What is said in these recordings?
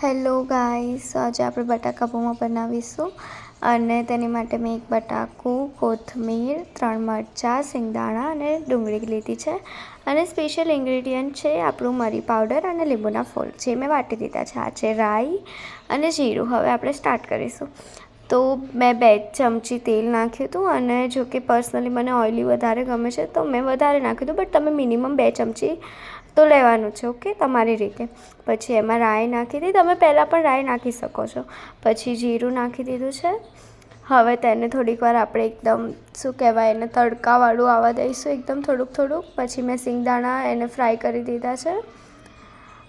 Hello guys, આજે આપણે બટાકા પૌવા બનાવીશું અને તેની માટે મેં એક બટાકું, કોથમીર, 3 મરચાં, સિંગદાણા અને ડુંગળી લીધી છે અને સ્પેશિયલ ઇન્ગ્રેડિયન્ટ છે આપણું મરી પાવડર અને લીંબુના ફૂલ જે મેં વાટી દીધા છે. આ છે રાઈ અને જીરું. હવે આપણે સ્ટાર્ટ કરીશું. તો મેં 2 ચમચી તેલ નાખ્યું હતું અને જો કે પર્સનલી મને ઓઇલી વધારે ગમે છે તો મેં વધારે નાખ્યું હતું, બટ તમે મિનિમમ 2 ચમચી તો લેવાનું છે, ઓકે, તમારી રીતે. પછી એમાં રાઈ નાખી હતી, તમે પહેલાં પણ રાઈ નાખી શકો છો. પછી જીરું નાખી દીધું છે. હવે તેને થોડીક વાર આપણે એકદમ શું કહેવાય એને તડકાવાળું આવવા દઈશું, એકદમ થોડુંક. પછી મેં સિંગદાણા એને ફ્રાય કરી દીધા છે.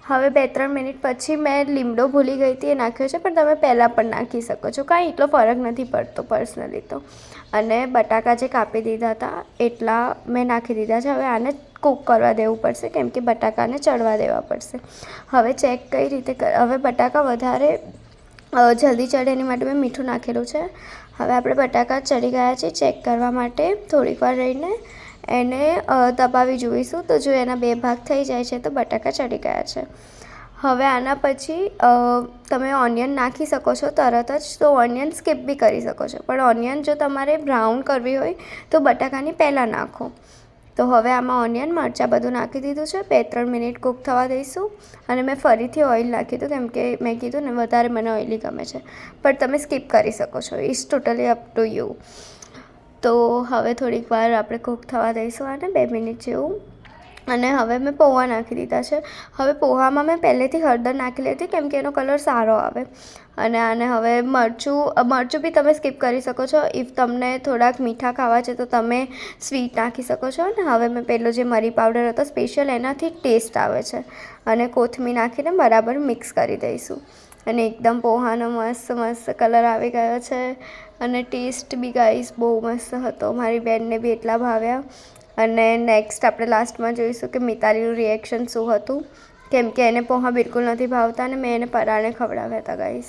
હવે 2-3 મિનિટ પછી મેં લીમડો ભૂલી ગઈ હતી, એ નાખ્યો છે, પણ તમે પહેલાં પણ નાખી શકો છો, કાંઈ એટલો ફરક નથી પડતો પર્સનલી તો. અને બટાકા જે કાપી દીધા હતા એટલા મેં નાખી દીધા છે. હવે આને કૂક કરવા દેવું પડશે કેમ કે બટાકાને ચડવા દેવા પડશે. હવે ચેક કઈ રીતે હવે બટાકા વધારે જલ્દી ચડે એની માટે મેં મીઠું નાખેલું છે. હવે આપણે બટાકા ચડી ગયા છે ચેક કરવા માટે થોડીક વાર રહીને એને દબાવી જોઈશું. તો જો એના 2 ભાગ થઈ જાય છે તો બટાકા ચડી ગયા છે. હવે આના પછી તમે ઓનિયન નાખી શકો છો તરત જ, તો ઓનિયન સ્કીપ બી કરી શકો છો, પણ ઓનિયન જો તમારે બ્રાઉન કરવી હોય તો બટાકાની પહેલાં નાખો. તો હવે આમાં ઓનિયન, મરચાં બધું નાખી દીધું છે. 2-3 મિનિટ કૂક થવા દઈશું. અને મેં ફરીથી ઓઇલ નાખ્યું હતું કેમ કે મેં કીધું ને વધારે મને ઓઇલી ગમે છે, પણ તમે સ્કીપ કરી શકો છો, it's totally up to you. તો હવે થોડીક વાર આપણે કૂક થવા દઈશું આને 2 મિનિટ જેવું. અને હવે મેં પૌવા નાખી દીધા છે. હવે પૌવામાં મેં પહેલેથી હળદર નાખેલી હતી કેમ કે એનો કલર સારો આવે. અને આને હવે મરચું બી તમે સ્કીપ કરી શકો છો. ઇફ તમને થોડાક મીઠા ખાવા છે તો તમે સ્વીટ નાખી શકો છો. અને હવે મેં પેલો જે મરી પાવડર હતો સ્પેશિયલ એનાથી ટેસ્ટ આવે છે. અને કોથમીર નાખીને બરાબર મિક્સ કરી દઈશું. અને એકદમ પોહાનો મસ્ત કલર આવી ગયો છે. અને ટેસ્ટ બી ગાઈસ બહુ મસ્ત હતો, મારી બેનને બી એટલા ભાવ્યા. અને નેક્સ્ટ આપણે લાસ્ટમાં જોઈશું કે મિતાલીનું રિએક્શન શું હતું, કેમ કે એને પોહા બિલકુલ નથી ભાવતા અને મેં એને પરાણે ખવડાવ્યા હતા ગાઈસ.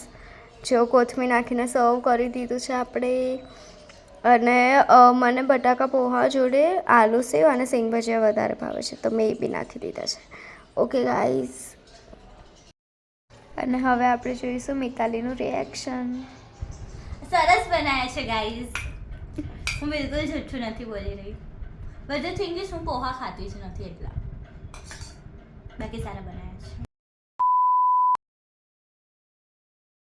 જો કોથમીર નાખીને સર્વ કરી દીધું છે આપણે. અને મને બટાકા પોહા જોડે આલુ સેવ અને સિંગ ભજીયા વધારે ભાવે છે તો મેં એ બી નાખી દીધા છે. ઓકે ગાઈસ, અને હવે આપણે જોઈશું મિતાલીનું રિએક્શન. સરસ બનાવ્યા છે ગાઈસ, હું બિલકુલ જુઠ્ઠું નથી બોલી રહી. બધું થિંગ ઇઝ હું પોહા ખાતી જ નથી એટલા, બાકી સારા બનાવ્યા.